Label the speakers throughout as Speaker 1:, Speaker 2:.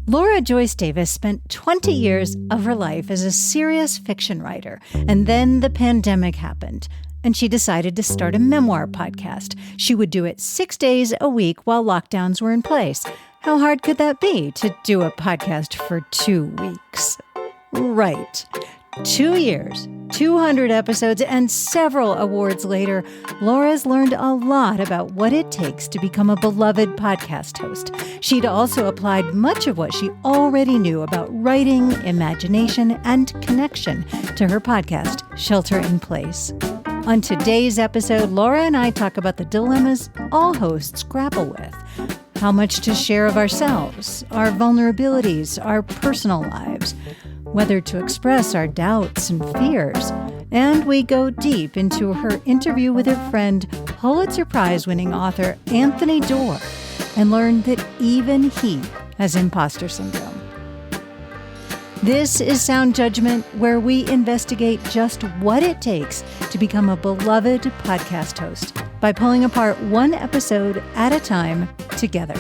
Speaker 1: Laura Joyce Davis spent 20 years of her life as a serious fiction writer, and then the pandemic happened, and she decided to start a memoir podcast. She would do it 6 days a week while lockdowns were in place. How hard could that be to do a podcast for 2 weeks? Right. 2 years, 200 episodes, and several awards later, Laura's learned a lot about what it takes to become a beloved podcast host. She'd also applied much of what she already knew about writing, imagination, and connection to her podcast, Shelter in Place. On today's episode, Laura and I talk about the dilemmas all hosts grapple with. How much to share of ourselves, our vulnerabilities, our personal lives, whether to express our doubts and fears. And we go deep into her interview with her friend, Pulitzer Prize-winning author Anthony Doerr, and learn that even he has imposter syndrome. This is Sound Judgment, where we investigate just what it takes to become a beloved podcast host by pulling apart one episode at a time together.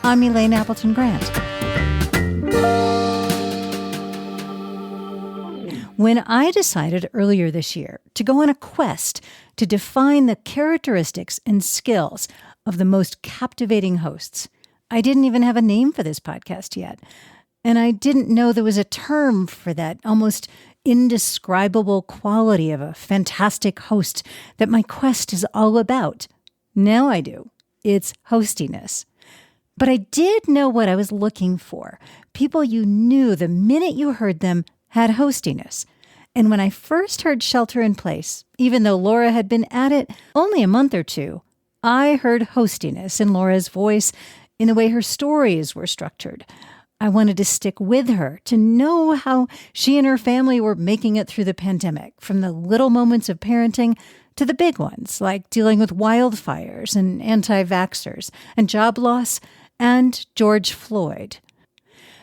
Speaker 1: I'm Elaine Appleton Grant. When I decided earlier this year to go on a quest to define the characteristics and skills of the most captivating hosts, I didn't even have a name for this podcast yet. And I didn't know there was a term for that almost indescribable quality of a fantastic host that my quest is all about. Now I do. It's hostiness. But I did know what I was looking for. People you knew the minute you heard them had hostiness. And when I first heard Shelter in Place, even though Laura had been at it only a month or two, I heard hostiness in Laura's voice, in the way her stories were structured. I wanted to stick with her, to know how she and her family were making it through the pandemic, from the little moments of parenting to the big ones, like dealing with wildfires and anti-vaxxers and job loss and George Floyd.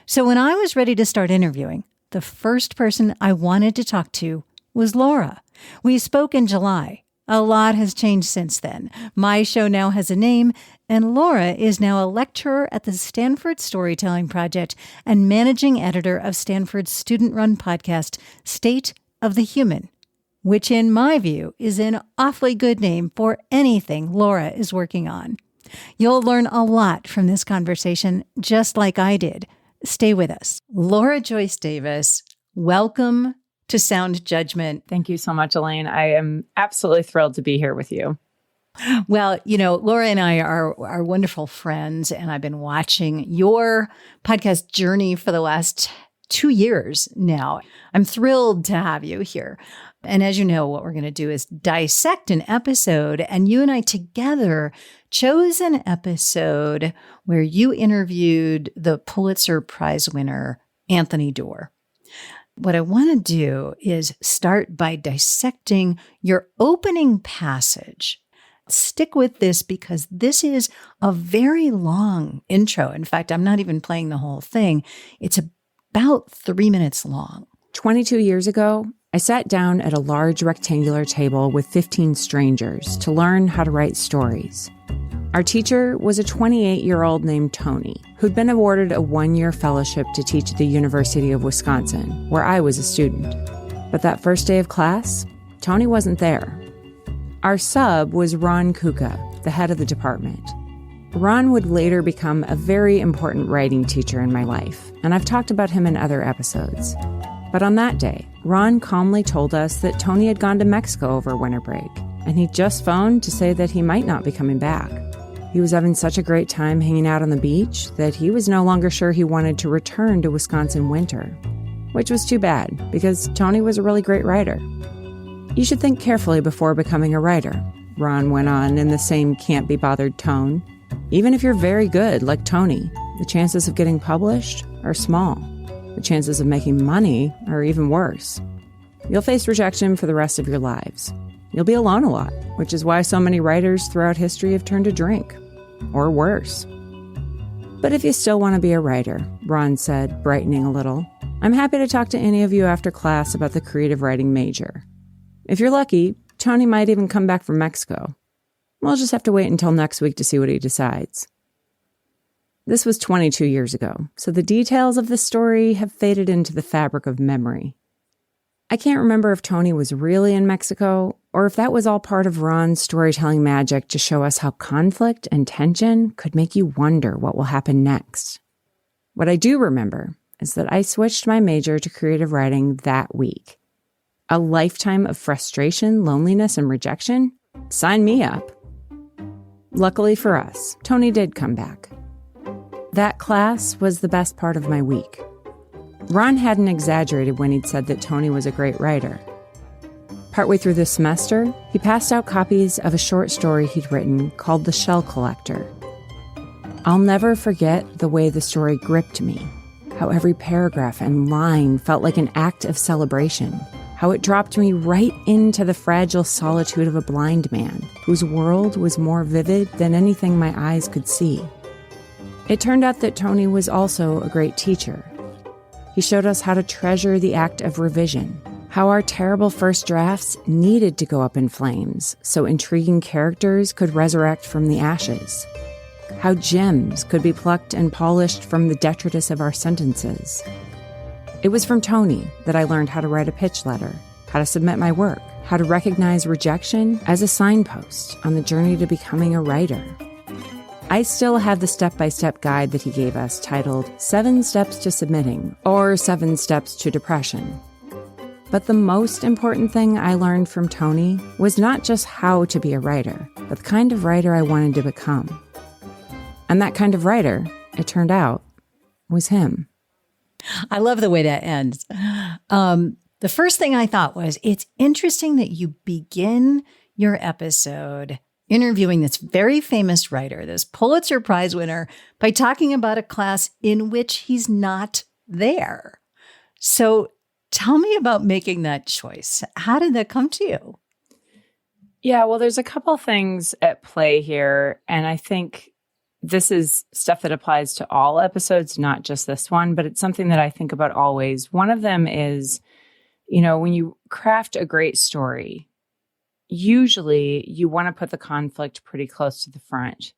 Speaker 1: So when I was ready to start interviewing, the first person I wanted to talk to was Laura. We spoke in July. A lot has changed since then. My show now has a name, and Laura is now a lecturer at the Stanford Storytelling Project and managing editor of Stanford's student-run podcast, State of the Human, which in my view is an awfully good name for anything Laura is working on. You'll learn a lot from this conversation, just like I did. Stay with us. Laura Joyce Davis, welcome to Sound Judgment.
Speaker 2: Thank you so much, Elaine. I am absolutely thrilled to be here with you.
Speaker 1: Well, you know, Laura and I are wonderful friends, and I've been watching your podcast journey for the last 2 years now. I'm thrilled to have you here. And as you know, what we're going to do is dissect an episode, and you and I together chose an episode where you interviewed the Pulitzer Prize winner, Anthony Doerr. What I want to do is start by dissecting your opening passage. Stick with this because this is a very long intro. In fact, I'm not even playing the whole thing. It's about 3 minutes long.
Speaker 2: 22 years ago, I sat down at a large rectangular table with 15 strangers to learn how to write stories. Our teacher was a 28-year-old named Tony, who'd been awarded a 1-year fellowship to teach at the University of Wisconsin, where I was a student. But that first day of class, Tony wasn't there. Our sub was Ron Kuka, the head of the department. Ron would later become a very important writing teacher in my life, and I've talked about him in other episodes. But on that day, Ron calmly told us that Tony had gone to Mexico over winter break, and he just phoned to say that he might not be coming back. He was having such a great time hanging out on the beach that he was no longer sure he wanted to return to Wisconsin winter, which was too bad because Tony was a really great writer. You should think carefully before becoming a writer, Ron went on in the same can't-be-bothered tone. Even if you're very good, like Tony, the chances of getting published are small. The chances of making money are even worse. You'll face rejection for the rest of your lives. You'll be alone a lot, which is why so many writers throughout history have turned to drink. Or worse. But if you still want to be a writer, Ron said, brightening a little, I'm happy to talk to any of you after class about the creative writing major. If you're lucky, Tony might even come back from Mexico. We'll just have to wait until next week to see what he decides. This was 22 years ago, so the details of the story have faded into the fabric of memory. I can't remember if Tony was really in Mexico or if that was all part of Ron's storytelling magic to show us how conflict and tension could make you wonder what will happen next. What I do remember is that I switched my major to creative writing that week. A lifetime of frustration, loneliness, and rejection? Sign me up. Luckily for us, Tony did come back. That class was the best part of my week. Ron hadn't exaggerated when he'd said that Tony was a great writer. Partway through the semester, he passed out copies of a short story he'd written called The Shell Collector. I'll never forget the way the story gripped me, how every paragraph and line felt like an act of celebration, how it dropped me right into the fragile solitude of a blind man whose world was more vivid than anything my eyes could see. It turned out that Tony was also a great teacher. He showed us how to treasure the act of revision, how our terrible first drafts needed to go up in flames so intriguing characters could resurrect from the ashes, how gems could be plucked and polished from the detritus of our sentences. It was from Tony that I learned how to write a pitch letter, how to submit my work, how to recognize rejection as a signpost on the journey to becoming a writer. I still have the step-by-step guide that he gave us titled 7 Steps to Submitting or 7 Steps to Depression. But the most important thing I learned from Tony was not just how to be a writer, but the kind of writer I wanted to become. And that kind of writer, it turned out, was him.
Speaker 1: I love the way that ends. The first thing I thought was, it's interesting that you begin your episode interviewing this very famous writer, this Pulitzer Prize winner, by talking about a class in which he's not there. So tell me about making that choice. How did that come to you?
Speaker 2: Yeah, well, there's a couple things at play here, and I think this is stuff that applies to all episodes, not just this one, but it's something that I think about always. One of them is, when you craft a great story, usually you want to put the conflict pretty close to the front.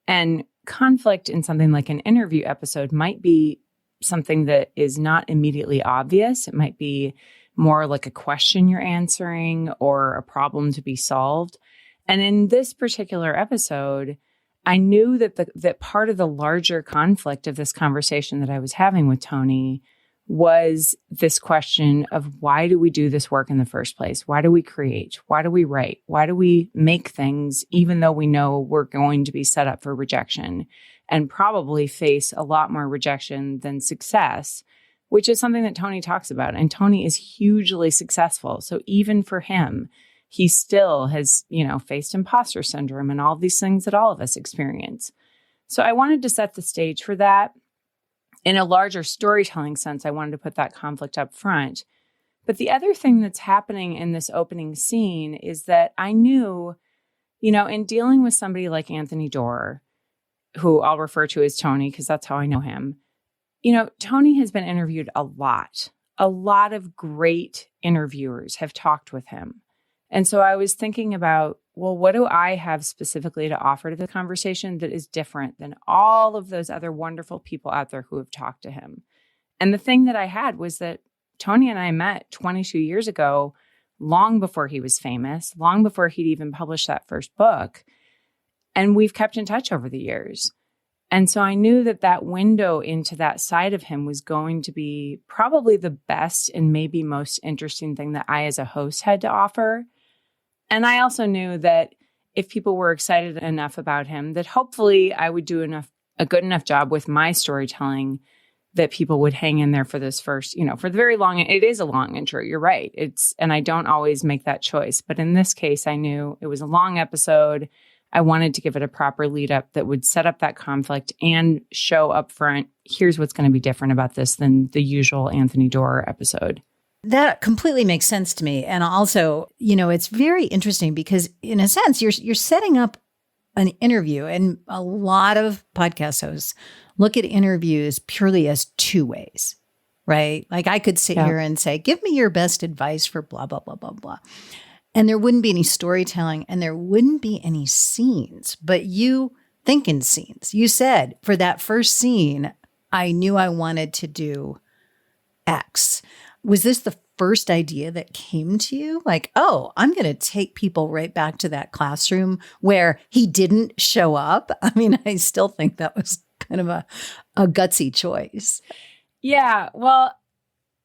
Speaker 2: And conflict in something like an interview episode might be something that is not immediately obvious. It might be more like a question you're answering or a problem to be solved. And in this particular episode, I knew that part of the larger conflict of this conversation that I was having with Tony was this question of, why do we do this work in the first place? Why do we create? Why do we write? Why do we make things even though we know we're going to be set up for rejection and probably face a lot more rejection than success, which is something that Tony talks about. And Tony is hugely successful. So even for him, he still has, faced imposter syndrome and all these things that all of us experience. So I wanted to set the stage for that. In a larger storytelling sense, I wanted to put that conflict up front. But the other thing that's happening in this opening scene is that I knew, in dealing with somebody like Anthony Doerr, who I'll refer to as Tony because that's how I know him, Tony has been interviewed a lot. A lot of great interviewers have talked with him. And so I was thinking about, well, what do I have specifically to offer to the conversation that is different than all of those other wonderful people out there who have talked to him? And the thing that I had was that Tony and I met 22 years ago, long before he was famous, long before he'd even published that first book. And we've kept in touch over the years. And so I knew that window into that side of him was going to be probably the best and maybe most interesting thing that I as a host had to offer. And I also knew that if people were excited enough about him, that hopefully I would do a good enough job with my storytelling that people would hang in there for this first, for the very long, it is a long intro. You're right. And I don't always make that choice. But in this case, I knew it was a long episode. I wanted to give it a proper lead up that would set up that conflict and show up front, here's what's going to be different about this than the usual Anthony Doerr episode.
Speaker 1: That completely makes sense to me. And also, it's very interesting because in a sense, you're setting up an interview, and a lot of podcast hosts look at interviews purely as two ways, right? Like I could sit here and say, give me your best advice for blah, blah, blah, blah, blah. And there wouldn't be any storytelling and there wouldn't be any scenes, but you thinking scenes. You said for that first scene, I knew I wanted to do X. Was this the first idea that came to you? Like, oh, I'm going to take people right back to that classroom where he didn't show up. I mean, I still think that was kind of a gutsy choice.
Speaker 2: Yeah, well,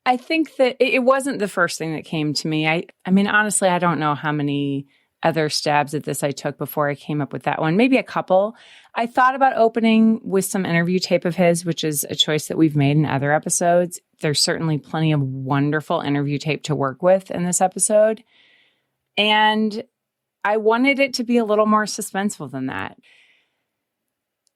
Speaker 2: I think that it wasn't the first thing that came to me. I mean, honestly, I don't know how many other stabs at this I took before I came up with that one. Maybe a couple. I thought about opening with some interview tape of his, which is a choice that we've made in other episodes. There's certainly plenty of wonderful interview tape to work with in this episode. And I wanted it to be a little more suspenseful than that.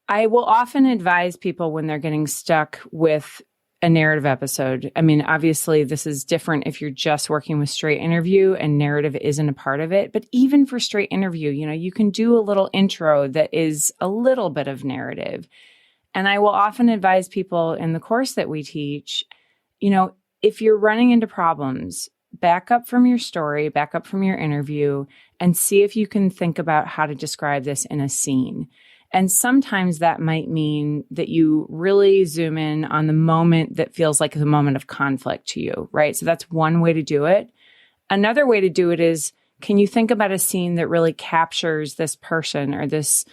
Speaker 2: I will often advise people when they're getting stuck with a narrative episode. I mean, obviously, this is different if you're just working with straight interview and narrative isn't a part of it. But even for straight interview, you can do a little intro that is a little bit of narrative. And I will often advise people in the course that we teach, if you're running into problems, back up from your story, back up from your interview, and see if you can think about how to describe this in a scene. And sometimes that might mean that you really zoom in on the moment that feels like the moment of conflict to you, right? So that's one way to do it. Another way to do it is, can you think about a scene that really captures this person or this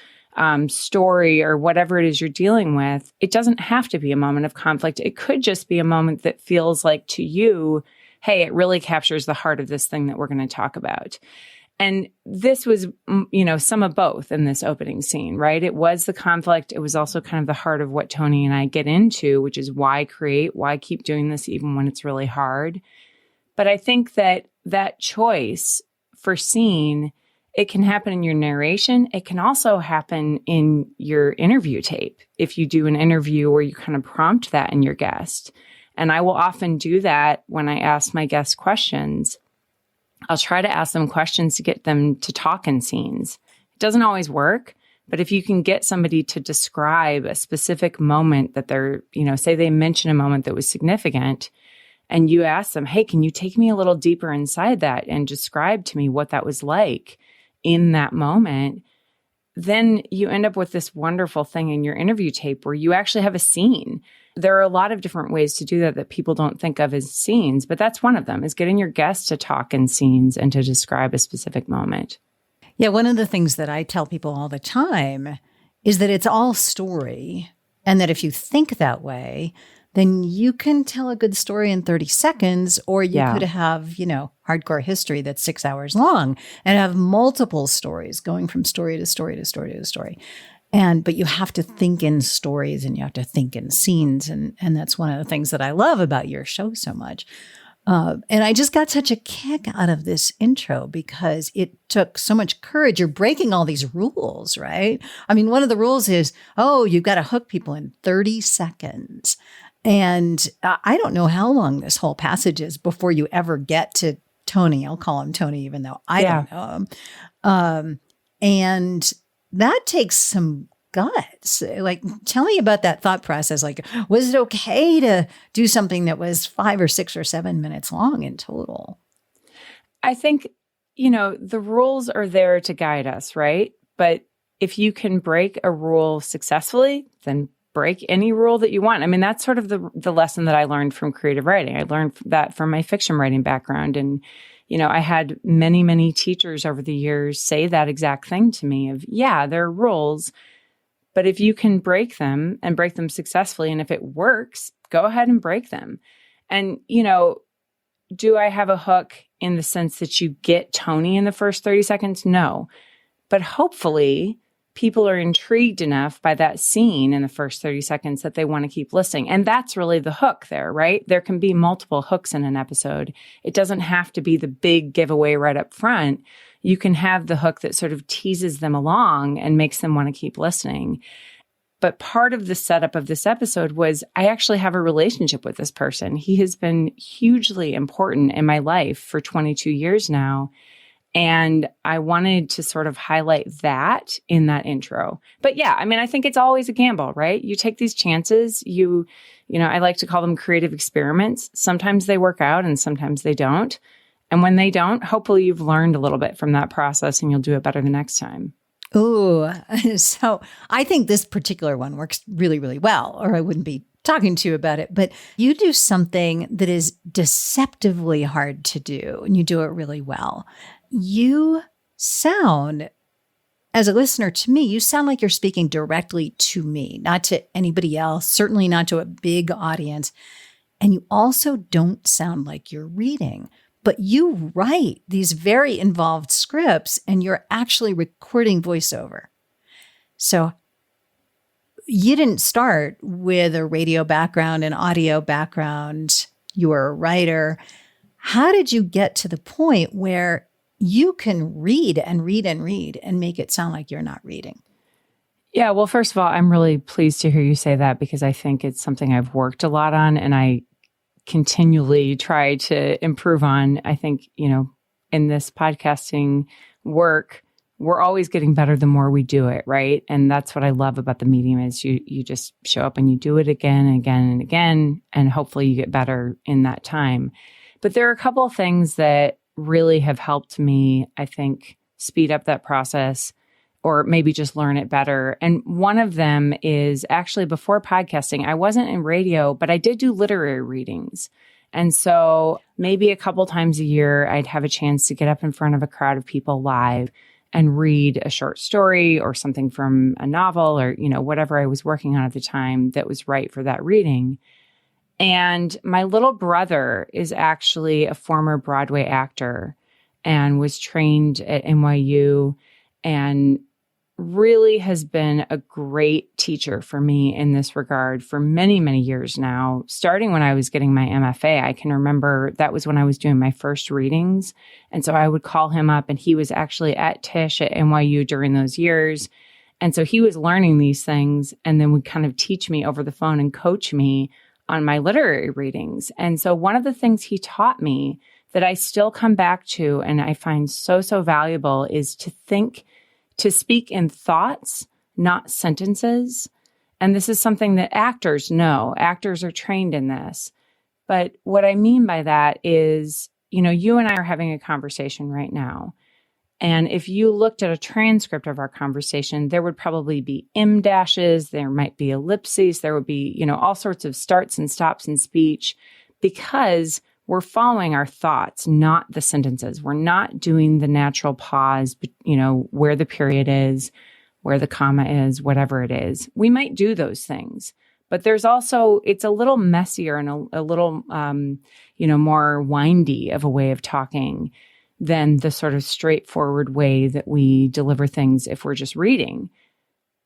Speaker 2: story or whatever it is you're dealing with? It doesn't have to be a moment of conflict. It could just be a moment that feels like to you, hey, it really captures the heart of this thing that we're going to talk about. And this was, some of both in this opening scene, right? It was the conflict. It was also kind of the heart of what Tony and I get into, which is why create, why keep doing this even when it's really hard. But I think that choice for scene, it can happen in your narration. It can also happen in your interview tape. If you do an interview where you kind of prompt that in your guest. And I will often do that when I ask my guests questions. I'll try to ask them questions to get them to talk in scenes. It doesn't always work, but if you can get somebody to describe a specific moment that they're, say they mention a moment that was significant, and you ask them, hey, can you take me a little deeper inside that and describe to me what that was like in that moment? Then you end up with this wonderful thing in your interview tape where you actually have a scene. There are a lot of different ways to do that people don't think of as scenes, but that's one of them, is getting your guests to talk in scenes and to describe a specific moment.
Speaker 1: Yeah, one of the things that I tell people all the time is that it's all story, and that if you think that way, then you can tell a good story in 30 seconds, or you could have, hardcore history that's 6 hours long and have multiple stories going from story to story to story to story. But you have to think in stories and you have to think in scenes. And that's one of the things that I love about your show so much. And I just got such a kick out of this intro because it took so much courage. You're breaking all these rules, right? I mean, one of the rules is, you've got to hook people in 30 seconds. And I don't know how long this whole passage is before you ever get to Tony. I'll call him Tony, even though I don't know him. And that takes some guts. Like, tell me about that thought process. Like, was it okay to do something that was 5 or 6 or 7 minutes long in total?
Speaker 2: I think, the rules are there to guide us, right? But if you can break a rule successfully, then break any rule that you want. I mean, that's sort of the lesson that I learned from creative writing. I learned that from my fiction writing background. And I had many, many teachers over the years say that exact thing to me of, there are rules, but if you can break them and break them successfully, and if it works, go ahead and break them. And, do I have a hook in the sense that you get Tony in the first 30 seconds? No. But hopefully people are intrigued enough by that scene in the first 30 seconds that they want to keep listening. And that's really the hook there, right? There can be multiple hooks in an episode. It doesn't have to be the big giveaway right up front. You can have the hook that sort of teases them along and makes them want to keep listening. But part of the setup of this episode was I actually have a relationship with this person. He has been hugely important in my life for 22 years now. And I wanted to sort of highlight that in that intro. But I think it's always a gamble, right? You take these chances. I like to call them creative experiments. Sometimes they work out and sometimes they don't. And when they don't, hopefully you've learned a little bit from that process and you'll do it better the next time.
Speaker 1: Ooh, so I think this particular one works really, really well, or I wouldn't be talking to you about it. But you do something that is deceptively hard to do, and you do it really well. You sound, as a listener to me, you sound like you're speaking directly to me, not to anybody else, certainly not to a big audience. And you also don't sound like you're reading. But you write these very involved scripts and you're actually recording voiceover. So you didn't start with a radio background, an audio background. You were a writer. How did you get to the point where you can read and read and read and make it sound like you're not reading?
Speaker 2: Yeah, well, first of all, I'm really pleased to hear you say that because I think it's something I've worked a lot on and I continually try to improve on. I think, in this podcasting work, we're always getting better the more we do it, right? And that's what I love about the medium is you just show up and you do it again and again and again, and hopefully you get better in that time. But there are a couple of things that really have helped me, I think, speed up that process or maybe just learn it better. And one of them is actually before podcasting, I wasn't in radio, but I did do literary readings. And so maybe a couple times a year, I'd have a chance to get up in front of a crowd of people live and read a short story or something from a novel or, whatever I was working on at the time that was right for that reading. And my little brother is actually a former Broadway actor and was trained at NYU and really has been a great teacher for me in this regard for many, many years now. Starting when I was getting my MFA, I can remember that was when I was doing my first readings. And so I would call him up and he was actually at Tisch at NYU during those years. And so he was learning these things and then would kind of teach me over the phone and coach me on my literary readings. And so one of the things he taught me that I still come back to and I find so, so valuable is to speak in thoughts, not sentences. And this is something that actors know. Actors are trained in this. But what I mean by that is, you and I are having a conversation right now. And if you looked at a transcript of our conversation, there would probably be em dashes, there might be ellipses, there would be, all sorts of starts and stops in speech because we're following our thoughts, not the sentences. We're not doing the natural pause, where the period is, where the comma is, whatever it is. We might do those things, but there's also, it's a little messier and a little, more windy of a way of talking than the sort of straightforward way that we deliver things if we're just reading.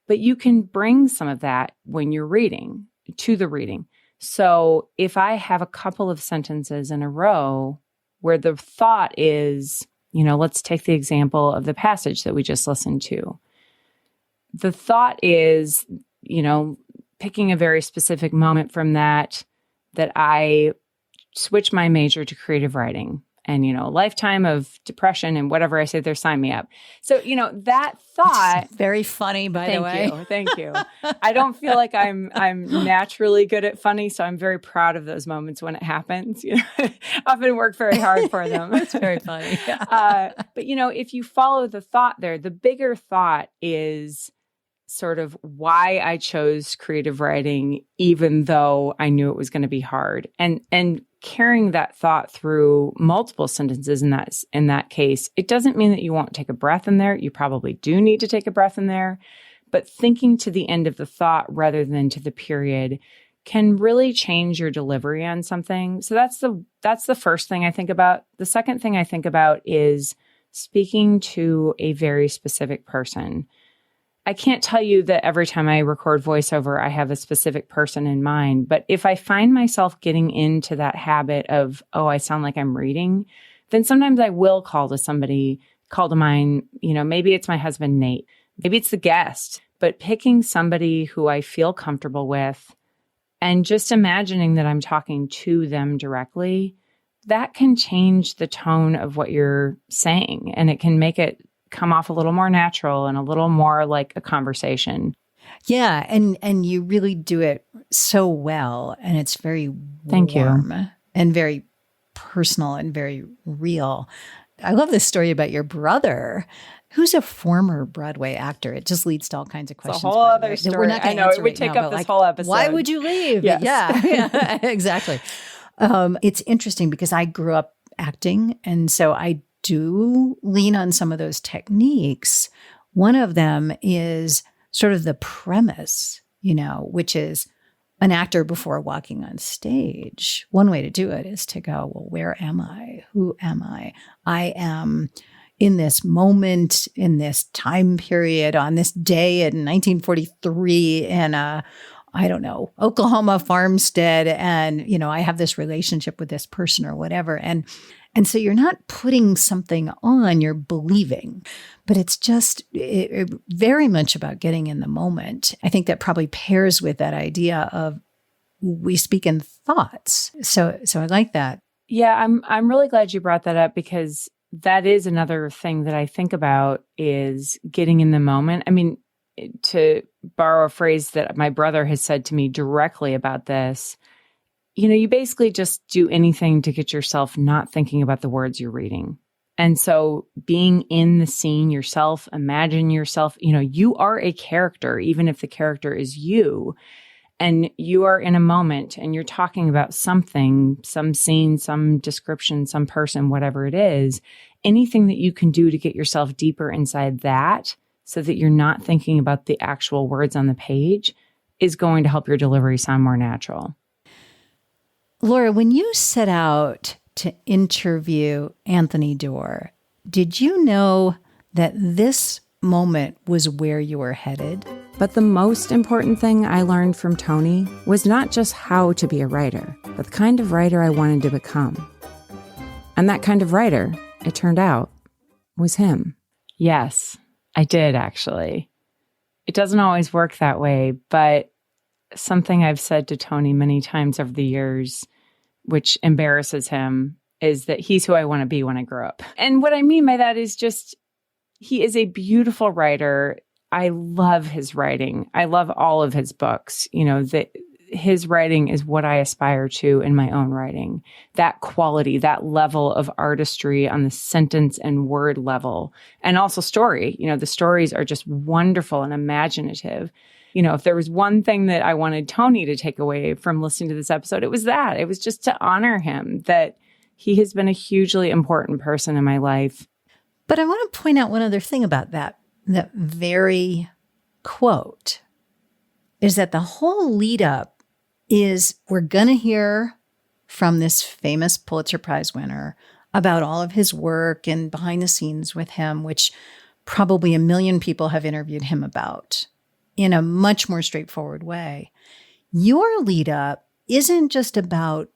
Speaker 2: But you can bring some of that when you're reading to the reading. So if I have a couple of sentences in a row where the thought is, let's take the example of the passage that we just listened to. The thought is, picking a very specific moment from that I switch my major to creative writing. And, a lifetime of depression and whatever I say there, sign me up. So, that thought.
Speaker 1: Very funny, by the way.
Speaker 2: Thank you. I don't feel like I'm naturally good at funny, so I'm very proud of those moments when it happens. Often work very hard for them.
Speaker 1: It's very funny.
Speaker 2: But, if you follow the thought there, the bigger thought is sort of why I chose creative writing, even though I knew it was going to be hard. And carrying that thought through multiple sentences in that case, it doesn't mean that you won't take a breath in there. You probably do need to take a breath in there, but thinking to the end of the thought rather than to the period can really change your delivery on something. So that's the first thing I think about. The second thing I think about is speaking to a very specific person. I can't tell you that every time I record voiceover, I have a specific person in mind. But if I find myself getting into that habit of, I sound like I'm reading, then sometimes I will call to mind, maybe it's my husband, Nate. Maybe it's the guest. But picking somebody who I feel comfortable with and just imagining that I'm talking to them directly, that can change the tone of what you're saying. And it can make it come off a little more natural and a little more like a conversation.
Speaker 1: Yeah. And you really do it so well. And it's very
Speaker 2: Thank
Speaker 1: warm
Speaker 2: you.
Speaker 1: And very personal and very real. I love this story about your brother. Who's a former Broadway actor? It just leads to all kinds of questions.
Speaker 3: It's a whole other story.
Speaker 1: We're not
Speaker 3: I know it would take up this whole episode.
Speaker 1: Why would you leave?
Speaker 3: Yes.
Speaker 1: Yeah, exactly. It's interesting because I grew up acting, and so I do lean on some of those techniques. One of them is sort of the premise, which is an actor before walking on stage. One way to do it is to go, well, where am I? Who am I? I am in this moment, in this time period, on this day in 1943 in Oklahoma farmstead. And, I have this relationship with this person or whatever. And so you're not putting something on, you're believing, but it's just very much about getting in the moment. I think that probably pairs with that idea of we speak in thoughts. So I like that.
Speaker 2: Yeah, I'm really glad you brought that up, because that is another thing that I think about is getting in the moment. I mean, to borrow a phrase that my brother has said to me directly about this, you basically just do anything to get yourself not thinking about the words you're reading. And so being in the scene yourself, imagine yourself, you are a character, even if the character is you, and you are in a moment and you're talking about something, some scene, some description, some person, whatever it is, anything that you can do to get yourself deeper inside that so that you're not thinking about the actual words on the page is going to help your delivery sound more natural.
Speaker 1: Laura, when you set out to interview Anthony Doerr, did you know that this moment was where you were headed?
Speaker 2: But the most important thing I learned from Tony was not just how to be a writer, but the kind of writer I wanted to become. And that kind of writer, it turned out, was him. Yes, I did actually. It doesn't always work that way, but something I've said to Tony many times over the years, which embarrasses him, is that he's who I want to be when I grow up. And what I mean by that is just, he is a beautiful writer. I love his writing. I love all of his books. His writing is what I aspire to in my own writing. That quality, that level of artistry on the sentence and word level, and also story. The stories are just wonderful and imaginative. If there was one thing that I wanted Tony to take away from listening to this episode, it was that. It was just to honor him, that he has been a hugely important person in my life.
Speaker 1: But I want to point out one other thing about that very quote, is that the whole lead up is we're going to hear from this famous Pulitzer Prize winner about all of his work and behind the scenes with him, which probably 1 million people have interviewed him about in a much more straightforward way. Your lead up isn't just about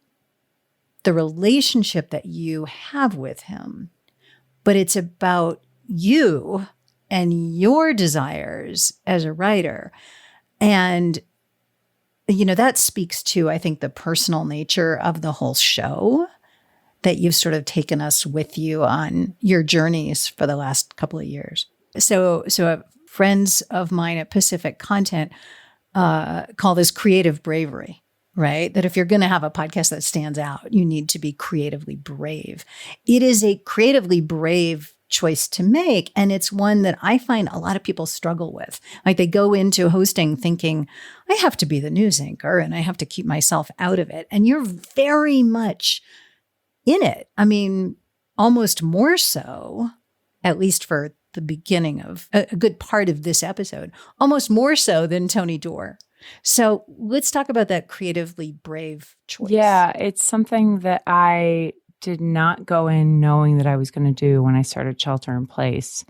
Speaker 1: the relationship that you have with him, but it's about you and your desires as a writer. And, that speaks to, I think, the personal nature of the whole show, that you've sort of taken us with you on your journeys for the last couple of years. So friends of mine at Pacific Content call this creative bravery, right? That if you're going to have a podcast that stands out, you need to be creatively brave. It is a creatively brave choice to make. And it's one that I find a lot of people struggle with. Like they go into hosting thinking, I have to be the news anchor and I have to keep myself out of it. And you're very much in it. I mean, almost more so, at least for the beginning of a good part of this episode, almost more so than Tony Doerr. So let's talk about that creatively brave choice.
Speaker 2: Yeah, it's something that I did not go in knowing that I was going to do when I started Shelter in Place,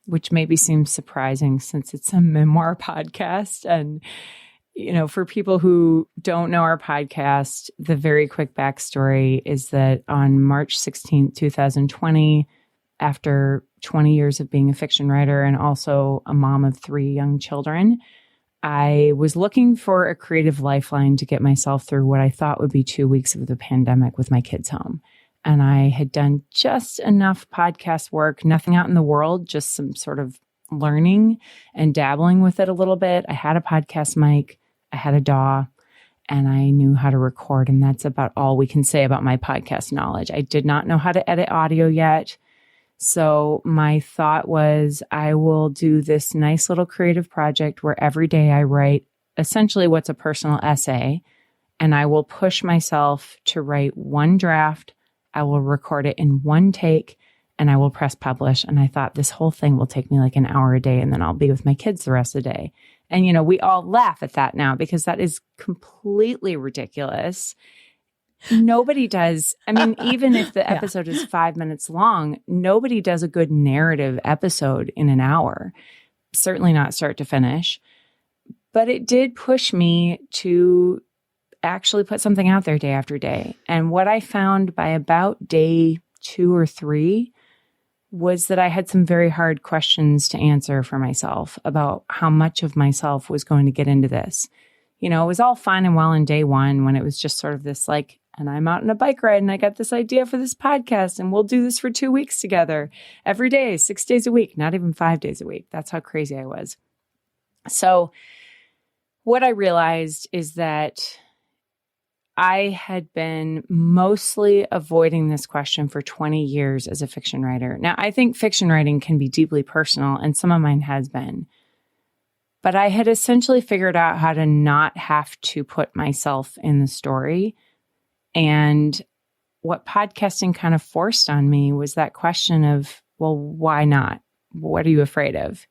Speaker 2: which maybe seems surprising since it's a memoir podcast. And, for people who don't know our podcast, the very quick backstory is that on March 16th, 2020, after 20 years of being a fiction writer and also a mom of 3 young children, I was looking for a creative lifeline to get myself through what I thought would be 2 weeks of the pandemic with my kids home. And I had done just enough podcast work, nothing out in the world, just some sort of learning and dabbling with it a little bit. I had a podcast mic, I had a DAW, and I knew how to record. And that's about all we can say about my podcast knowledge. I did not know how to edit audio yet. So my thought was I will do this nice little creative project where every day I write essentially what's a personal essay, and I will push myself to write one draft. I will record it in one take, and I will press publish. And I thought this whole thing will take me like an hour a day, and then I'll be with my kids the rest of the day. And, you know, we all laugh at that now because that is completely ridiculous. Nobody does. I mean, even if the episode is 5 minutes long, nobody does a good narrative episode in an hour, certainly not start to finish. But it did push me to actually put something out there day after day. And what I found by about day 2 or 3 was that I had some very hard questions to answer for myself about how much of myself was going to get into this. You know, it was all fine and well in day 1 when it was just sort of this like, and I'm out on a bike ride and I got this idea for this podcast and we'll do this for 2 weeks together every day, 6 days a week, not even 5 days a week. That's how crazy I was. So what I realized is that I had been mostly avoiding this question for 20 years as a fiction writer. Now, I think fiction writing can be deeply personal, and some of mine has been. But I had essentially figured out how to not have to put myself in the story. And what podcasting kind of forced on me was that question of, well, why not? What are you afraid of?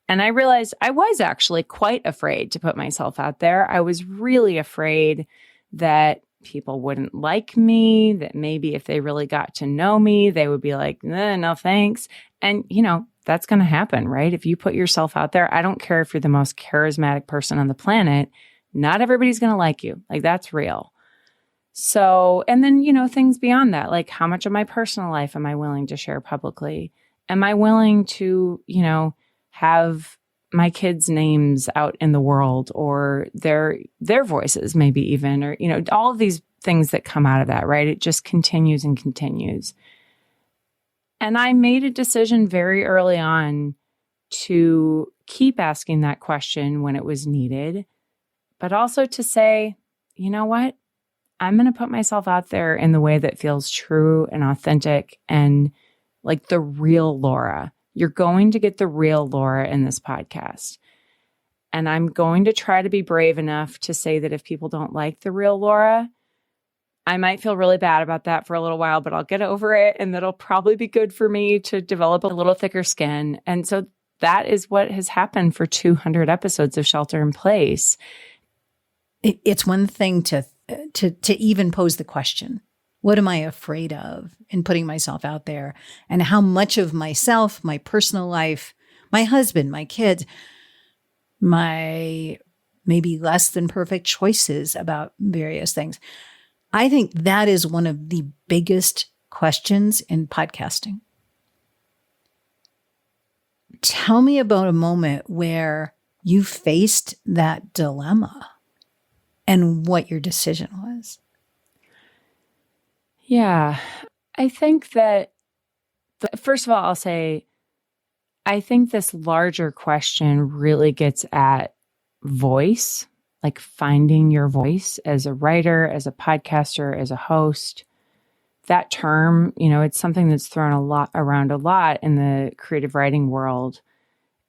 Speaker 2: And I realized I was actually quite afraid to put myself out there. I was really afraid that people wouldn't like me, that maybe if they really got to know me, they would be like, no, thanks. And, you know, that's going to happen, right? If you put yourself out there, I don't care if you're the most charismatic person on the planet, not everybody's going to like you. Like, that's real. So, and then, you know, things beyond that, like how much of my personal life am I willing to share publicly? Am I willing to, you know, have my kids' names out in the world or their voices maybe even, or, you know, all of these things that come out of that, right? It just continues and continues. And I made a decision very early on to keep asking that question when it was needed, but also to say, you know what? I'm going to put myself out there in the way that feels true and authentic and like the real Laura. You're going to get the real Laura in this podcast. And I'm going to try to be brave enough to say that if people don't like the real Laura, I might feel really bad about that for a little while, but I'll get over it. And that'll probably be good for me to develop a little thicker skin. And so that is what has happened for 200 episodes of Shelter in Place.
Speaker 1: It's one thing to even pose the question. What am I afraid of in putting myself out there? And how much of myself, my personal life, my husband, my kids, my maybe less than perfect choices about various things. I think that is one of the biggest questions in podcasting. Tell me about a moment where you faced that dilemma and what your decision was.
Speaker 2: Yeah, I think that, first of all, I'll say, I think this larger question really gets at voice, like finding your voice as a writer, as a podcaster, as a host. That term, you know, it's something that's thrown around a lot in the creative writing world.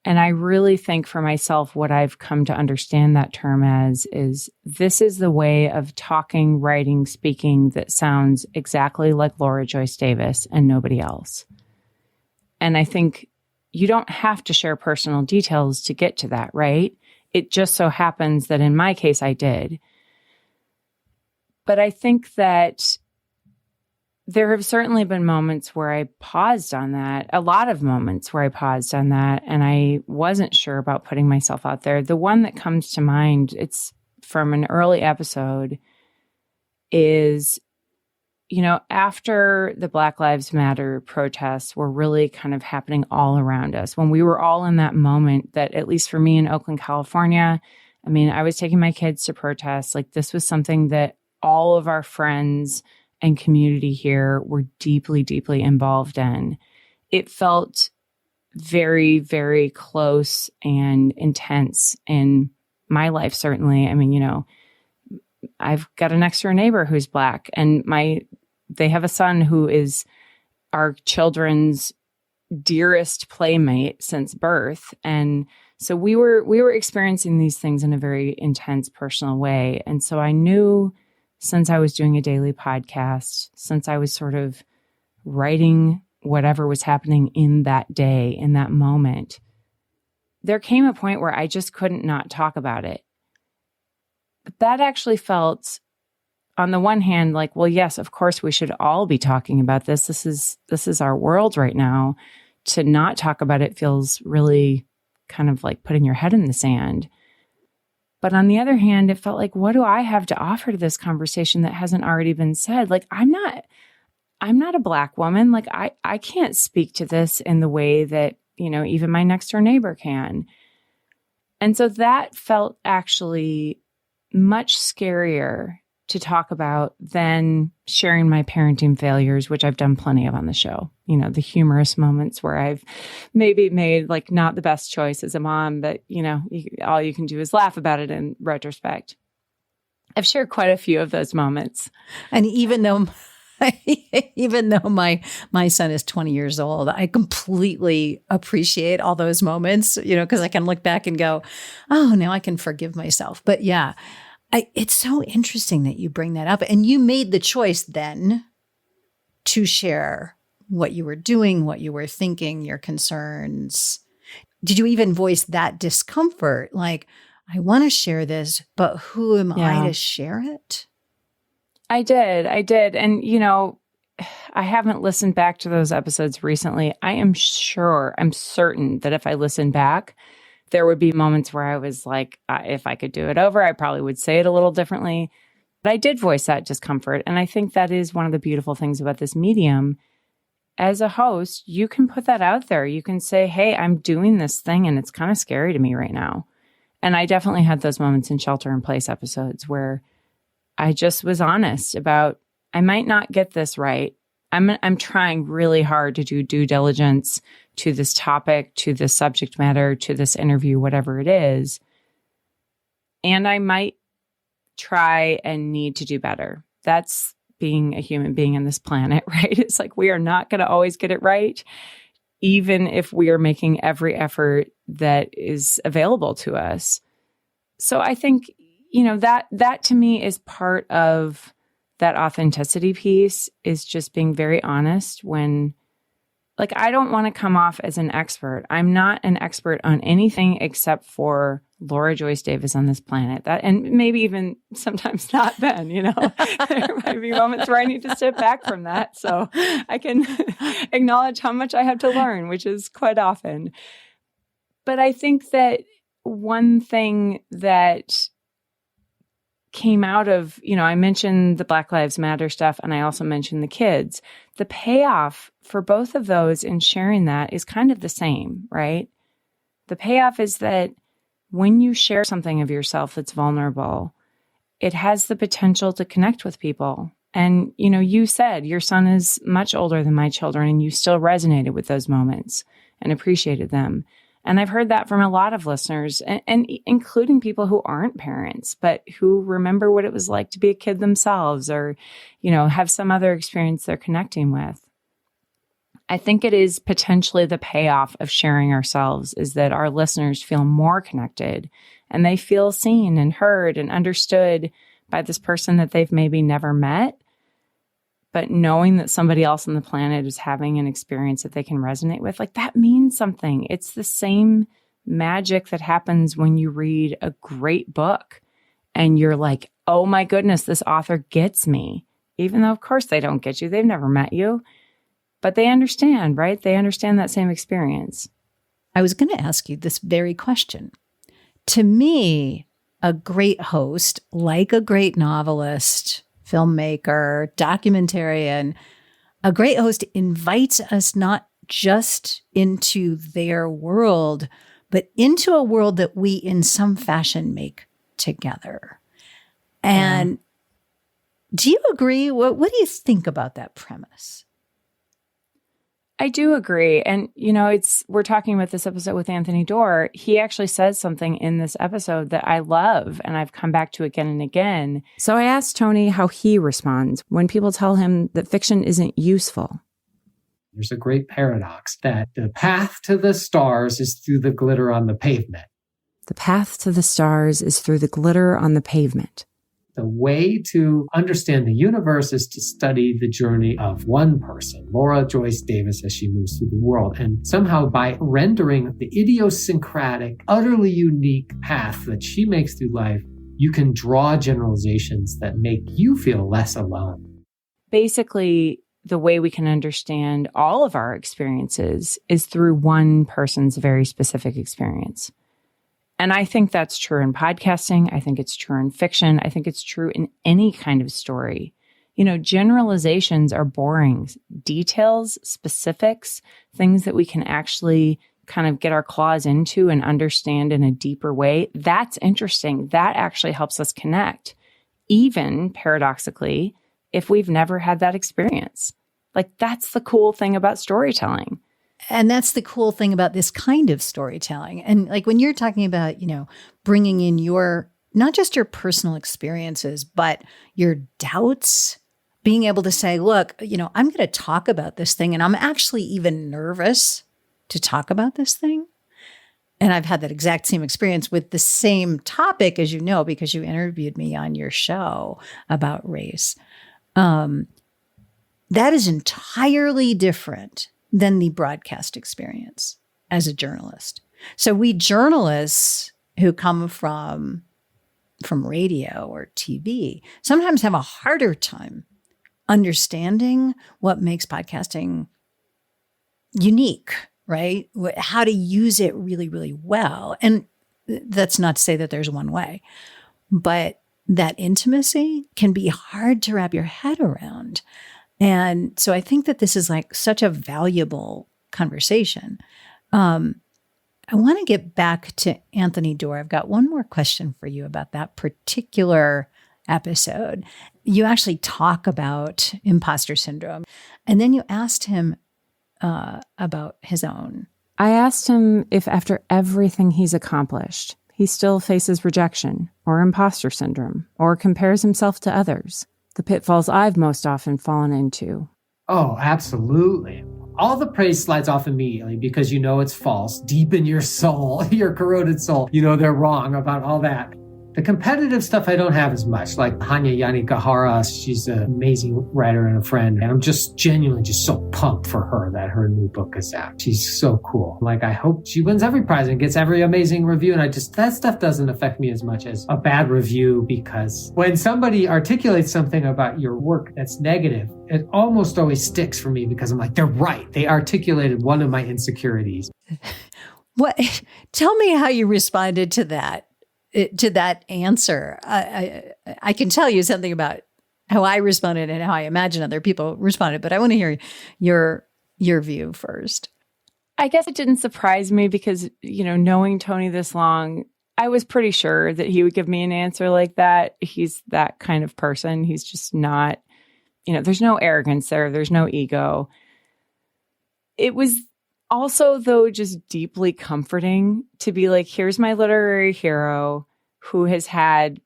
Speaker 2: And I really think for myself, what I've come to understand that term as is this is the way of talking, writing, speaking that sounds exactly like Laura Joyce Davis and nobody else. And I think you don't have to share personal details to get to that, right? It just so happens that in my case, I did. But I think that there have certainly been moments where I paused on that, a lot of moments where I paused on that, and I wasn't sure about putting myself out there. The one that comes to mind, it's from an early episode, is, you know, after the Black Lives Matter protests were really kind of happening all around us, when we were all in that moment that, at least for me in Oakland, California, I mean, I was taking my kids to protest. Like, this was something that all of our friends and community here were deeply, deeply involved in. It felt very, very close and intense in my life, certainly. I mean, you know, I've got a next door neighbor who's Black, and they have a son who is our children's dearest playmate since birth. And so we were experiencing these things in a very intense personal way. And so I knew, since I was doing a daily podcast, since I was sort of writing whatever was happening in that day, in that moment, there came a point where I just couldn't not talk about it. But that actually felt, on the one hand, like, well, yes, of course we should all be talking about this. This is our world right now. To not talk about it feels really kind of like putting your head in the sand. But on the other hand, it felt like, what do I have to offer to this conversation that hasn't already been said? Like, I'm not a Black woman. Like, I can't speak to this in the way that, even my next door neighbor can. And so that felt actually much scarier to talk about than sharing my parenting failures, which I've done plenty of on the show. The humorous moments where I've maybe made like not the best choice as a mom, but all you can do is laugh about it in retrospect. I've shared quite a few of those moments.
Speaker 1: And even though my son is 20 years old, I completely appreciate all those moments, because I can look back and go, oh, now I can forgive myself. But yeah, it's so interesting that you bring that up. And you made the choice then to share what you were doing, what you were thinking, your concerns. Did you even voice that discomfort? Like, I want to share this, but who am I to share it?
Speaker 2: I did. And, I haven't listened back to those episodes recently. I'm certain that if I listened back, there would be moments where I was like, if I could do it over, I probably would say it a little differently. But I did voice that discomfort. And I think that is one of the beautiful things about this medium. As a host, you can put that out there. You can say, hey, I'm doing this thing and it's kind of scary to me right now. And I definitely had those moments in Shelter in Place episodes where I just was honest about, I might not get this right. I'm trying really hard to do due diligence to this topic, to this subject matter, to this interview, whatever it is. And I might try and need to do better. That's being a human being on this planet, right? It's like we are not going to always get it right, even if we are making every effort that is available to us. So I think, that to me is part of that authenticity piece, is just being very honest when, like, I don't want to come off as an expert. I'm not an expert on anything except for Laura Joyce Davis on this planet. That, and maybe even sometimes not then, there might be moments where I need to step back from that so I can acknowledge how much I have to learn, which is quite often. But I think that one thing that came out of, I mentioned the Black Lives Matter stuff, and I also mentioned the kids. The payoff for both of those in sharing that is kind of the same, right? The payoff is that when you share something of yourself that's vulnerable, it has the potential to connect with people. And, you said your son is much older than my children, and you still resonated with those moments and appreciated them. And I've heard that from a lot of listeners, and including people who aren't parents, but who remember what it was like to be a kid themselves, or, have some other experience they're connecting with. I think it is potentially the payoff of sharing ourselves, is that our listeners feel more connected and they feel seen and heard and understood by this person that they've maybe never met. But knowing that somebody else on the planet is having an experience that they can resonate with, like, that means something. It's the same magic that happens when you read a great book and you're like, oh my goodness, this author gets me. Even though, of course, they don't get you. They've never met you. But they understand, right? They understand that same experience.
Speaker 1: I was going to ask you this very question. To me, a great host, like a great novelist, filmmaker, documentarian, a great host invites us not just into their world, but into a world that we in some fashion make together. And do you agree? What do you think about that premise?
Speaker 2: I do agree. And, we're talking about this episode with Anthony Doerr. He actually says something in this episode that I love, and I've come back to again and again. So I asked Tony how he responds when people tell him that fiction isn't useful.
Speaker 4: There's a great paradox that the path to the stars is through the glitter on the pavement.
Speaker 2: The path to the stars is through the glitter on the pavement.
Speaker 4: The way to understand the universe is to study the journey of one person, Laura Joyce Davis, as she moves through the world. And somehow by rendering the idiosyncratic, utterly unique path that she makes through life, you can draw generalizations that make you feel less alone.
Speaker 2: Basically, the way we can understand all of our experiences is through one person's very specific experience. And I think that's true in podcasting. I think it's true in fiction. I think it's true in any kind of story. Generalizations are boring. Details, specifics, things that we can actually kind of get our claws into and understand in a deeper way, that's interesting. That actually helps us connect, even paradoxically, if we've never had that experience. Like, that's the cool thing about storytelling.
Speaker 1: And that's the cool thing about this kind of storytelling. And like when you're talking about, bringing in not just your personal experiences, but your doubts, being able to say, look, I'm going to talk about this thing and I'm actually even nervous to talk about this thing. And I've had that exact same experience with the same topic, as you know, because you interviewed me on your show about race. That is entirely different than the broadcast experience as a journalist. So we journalists who come from radio or TV sometimes have a harder time understanding what makes podcasting unique, right? How to use it really, really well. And that's not to say that there's one way, but that intimacy can be hard to wrap your head around. And so I think that this is like such a valuable conversation. I want to get back to Anthony Doerr. I've got one more question for you about that particular episode. You actually talk about imposter syndrome, and then you asked him about his own.
Speaker 2: I asked him if after everything he's accomplished, he still faces rejection or imposter syndrome or compares himself to others. The pitfalls I've most often fallen into.
Speaker 4: Oh, absolutely. All the praise slides off immediately because it's false. Deep in your soul, your corroded soul, they're wrong about all that. The competitive stuff I don't have as much, like Hanya Yanagihara. She's an amazing writer and a friend. And I'm just genuinely just so pumped for her that her new book is out. She's so cool. Like, I hope she wins every prize and gets every amazing review. And that stuff doesn't affect me as much as a bad review, because when somebody articulates something about your work that's negative, it almost always sticks for me because I'm like, they're right. They articulated one of my insecurities.
Speaker 1: What? Tell me how you responded to that. To that answer. I can tell you something about how I responded and how I imagine other people responded, but I want to hear your view first.
Speaker 2: I guess it didn't surprise me because, knowing Tony this long, I was pretty sure that he would give me an answer like that. He's that kind of person. He's just not, there's no arrogance there. There's no ego. It was also, though, just deeply comforting to be like, here's my literary hero who has had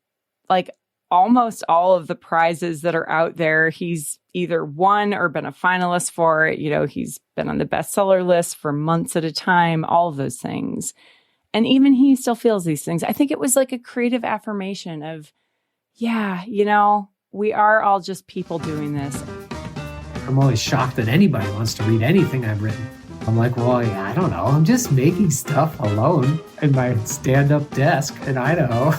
Speaker 2: like almost all of the prizes that are out there. He's either won or been a finalist for it. He's been on the bestseller list for months at a time, all of those things. And even he still feels these things. I think it was like a creative affirmation of, yeah, we are all just people doing this.
Speaker 4: I'm always shocked that anybody wants to read anything I've written. I'm like, well, yeah, I don't know. I'm just making stuff alone in my stand-up desk in Idaho.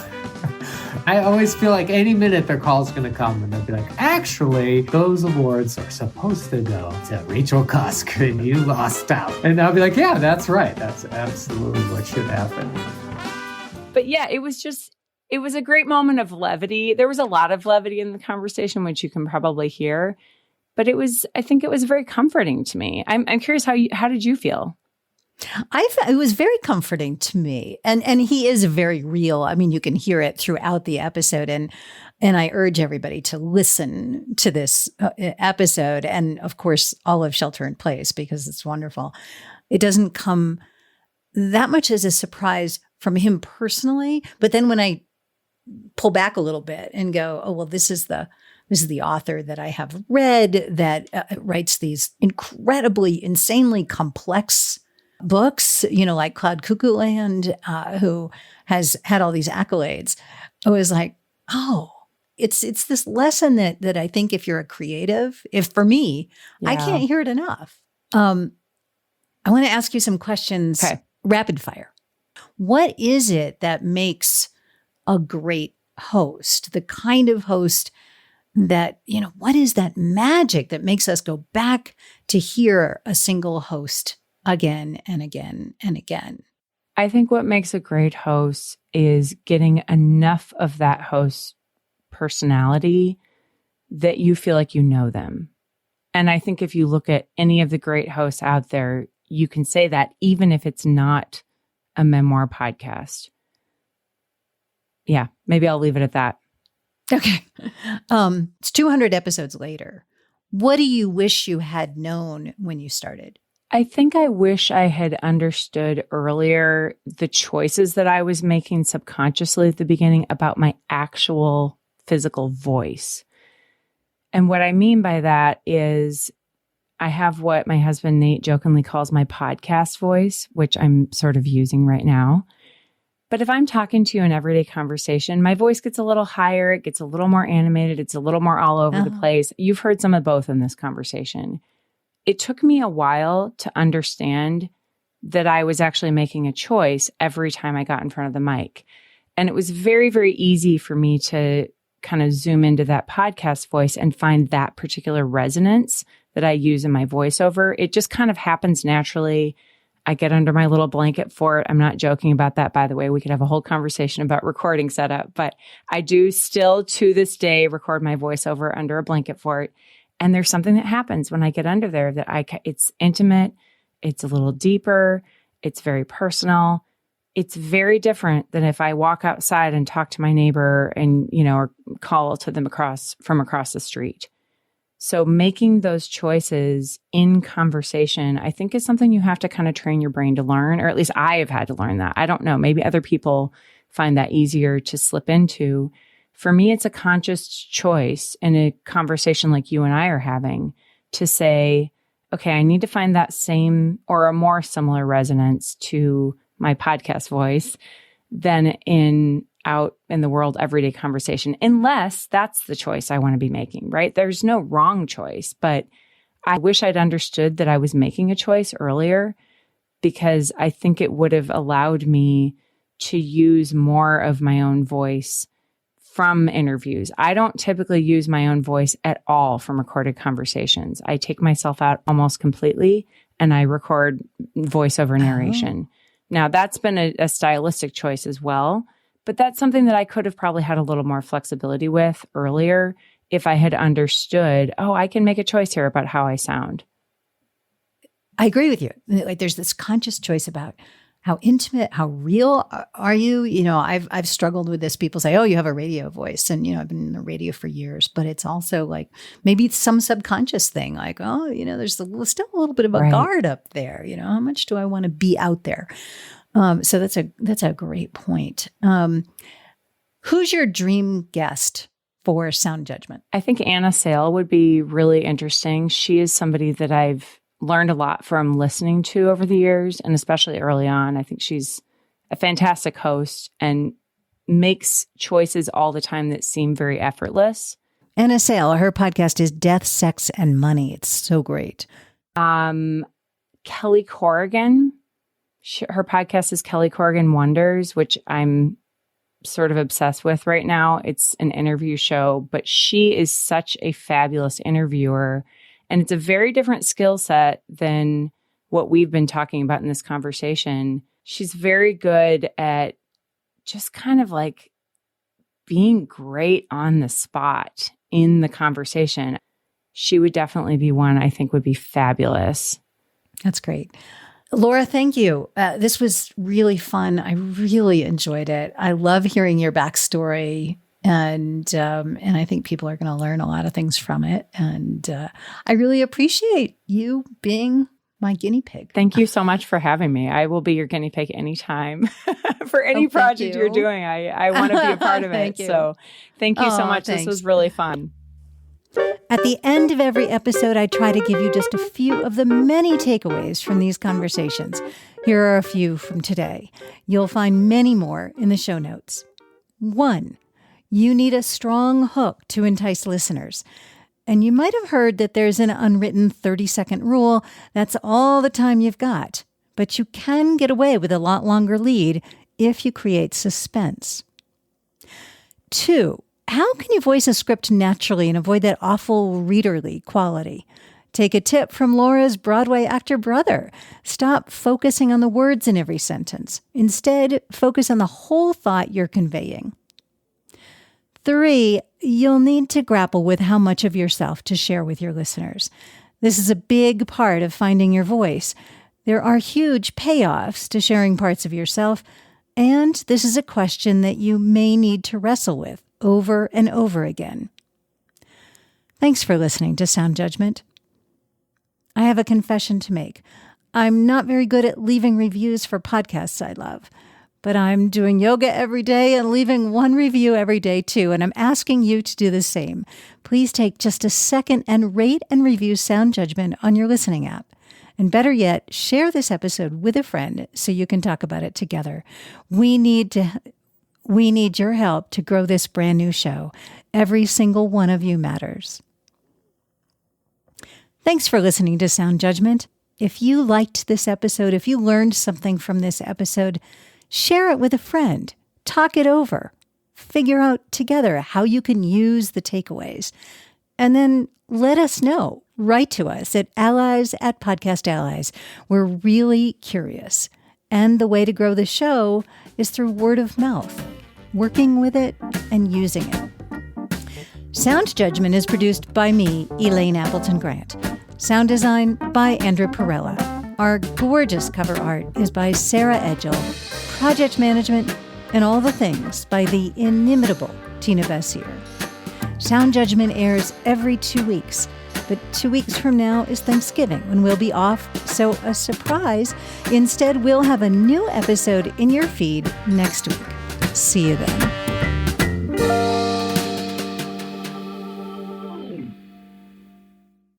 Speaker 4: I always feel like any minute their call's going to come and they'll be like, actually, those awards are supposed to go to Rachel Cusk and you lost out. And I'll be like, yeah, that's right. That's absolutely what should happen.
Speaker 2: But yeah, it was a great moment of levity. There was a lot of levity in the conversation, which you can probably hear. But I think it was very comforting to me. I'm curious, how did you feel?
Speaker 1: It was very comforting to me. And he is very real. I mean, you can hear it throughout the episode. And I urge everybody to listen to this episode. And of course, all of Shelter in Place, because it's wonderful. It doesn't come that much as a surprise from him personally. But then when I pull back a little bit and go, oh, well, this is the This is the author that I have read that writes these incredibly, insanely complex books, like Cloud Cuckoo Land, who has had all these accolades. I was like, oh, it's this lesson that I think if you're a creative, if for me, I can't hear it enough. I want to ask you some questions, rapid fire. What is it that makes a great host? The kind of host that, what is that magic that makes us go back to hear a single host again and again and again?
Speaker 2: I think what makes a great host is getting enough of that host's personality that you feel like you know them. And I think if you look at any of the great hosts out there, you can say that even if it's not a memoir podcast. Yeah, maybe I'll leave it at that.
Speaker 1: Okay. It's 200 episodes later. What do you wish you had known when you started?
Speaker 2: I think I wish I had understood earlier the choices that I was making subconsciously at the beginning about my actual physical voice. And what I mean by that is I have what my husband Nate jokingly calls my podcast voice, which I'm sort of using right now. But if I'm talking to you in everyday conversation, my voice gets a little higher, it gets a little more animated, it's a little more all over the place. You've heard some of both in this conversation. It took me a while to understand that I was actually making a choice every time I got in front of the mic. And it was very, very easy for me to kind of zoom into that podcast voice and find that particular resonance that I use in my voiceover. It just kind of happens naturally. I get under my little blanket for it. I'm not joking about that, by the way. We could have a whole conversation about recording setup, but I do still to this day record my voiceover under a blanket fort. And there's something that happens when I get under there that it's intimate, it's a little deeper, it's very personal. It's very different than if I walk outside and talk to my neighbor and, or call to them from across the street. So making those choices in conversation, I think is something you have to kind of train your brain to learn, or at least I have had to learn that. I don't know. Maybe other people find that easier to slip into. For me, it's a conscious choice in a conversation like you and I are having to say, okay, I need to find that same or a more similar resonance to my podcast voice than out in the world everyday conversation, unless that's the choice I want to be making, right? There's no wrong choice, but I wish I'd understood that I was making a choice earlier, because I think it would have allowed me to use more of my own voice from interviews. I don't typically use my own voice at all from recorded conversations. I take myself out almost completely and I record voiceover narration. Now, that's been a stylistic choice as well, but that's something that I could have probably had a little more flexibility with earlier if I had understood, I can make a choice here about how I sound.
Speaker 1: I agree with you. Like there's this conscious choice about how intimate, how real are you? I've struggled with this. People say, you have a radio voice. And, I've been in the radio for years, but it's also like maybe it's some subconscious thing like, there's still a little bit of a guard up there. How much do I want to be out there? So that's a great point. Who's your dream guest for Sound Judgment?
Speaker 2: I think Anna Sale would be really interesting. She is somebody that I've learned a lot from listening to over the years, and especially early on. I think she's a fantastic host and makes choices all the time that seem very effortless.
Speaker 1: Anna Sale, her podcast is Death, Sex, and Money. It's so great.
Speaker 2: Kelly Corrigan. Her podcast is Kelly Corrigan Wonders, which I'm sort of obsessed with right now. It's an interview show, but she is such a fabulous interviewer. And it's a very different skill set than what we've been talking about in this conversation. She's very good at just kind of like being great on the spot in the conversation. She would definitely be one I think would be fabulous.
Speaker 1: That's great. Laura, thank you. This was really fun. I really enjoyed it. I love hearing your backstory, and I think people are going to learn a lot of things from it. And I really appreciate you being my guinea pig.
Speaker 2: Thank you so much for having me. I will be your guinea pig anytime for any project you're doing. I want to be a part of it. So thank you so much.
Speaker 1: Thanks.
Speaker 2: This was really fun.
Speaker 1: At the end of every episode, I try to give you just a few of the many takeaways from these conversations. Here are a few from today. You'll find many more in the show notes. 1, you need a strong hook to entice listeners. And you might have heard that there's an unwritten 30-second rule. That's all the time you've got. But you can get away with a lot longer lead if you create suspense. 2, how can you voice a script naturally and avoid that awful readerly quality? Take a tip from Laura's Broadway actor brother. Stop focusing on the words in every sentence. Instead, focus on the whole thought you're conveying. 3, you'll need to grapple with how much of yourself to share with your listeners. This is a big part of finding your voice. There are huge payoffs to sharing parts of yourself, and this is a question that you may need to wrestle with over and over again. Thanks for listening to Sound Judgment. I have a confession to make. I'm not very good at leaving reviews for podcasts I love, but I'm doing yoga every day and leaving one review every day too, and I'm asking you to do the same. Please take just a second and rate and review Sound Judgment on your listening app. And better yet, share this episode with a friend so you can talk about it together. We need your help to grow this brand new show. Every single one of you matters. Thanks for listening to Sound Judgment. If you liked this episode, if you learned something from this episode, share it with a friend. Talk it over. Figure out together how you can use the takeaways. And then let us know. Write to us at allies@Podcast Allies. We're really curious. And the way to grow the show is through word of mouth, working with it and using it. Sound Judgment is produced by me, Elaine Appleton Grant. Sound design by Andrew Perella. Our gorgeous cover art is by Sarah Edgell. Project management and all the things by the inimitable Tina Bessier. Sound Judgment airs every 2 weeks, but 2 weeks from now is Thanksgiving when we'll be off, so a surprise. Instead, we'll have a new episode in your feed next week. See you then.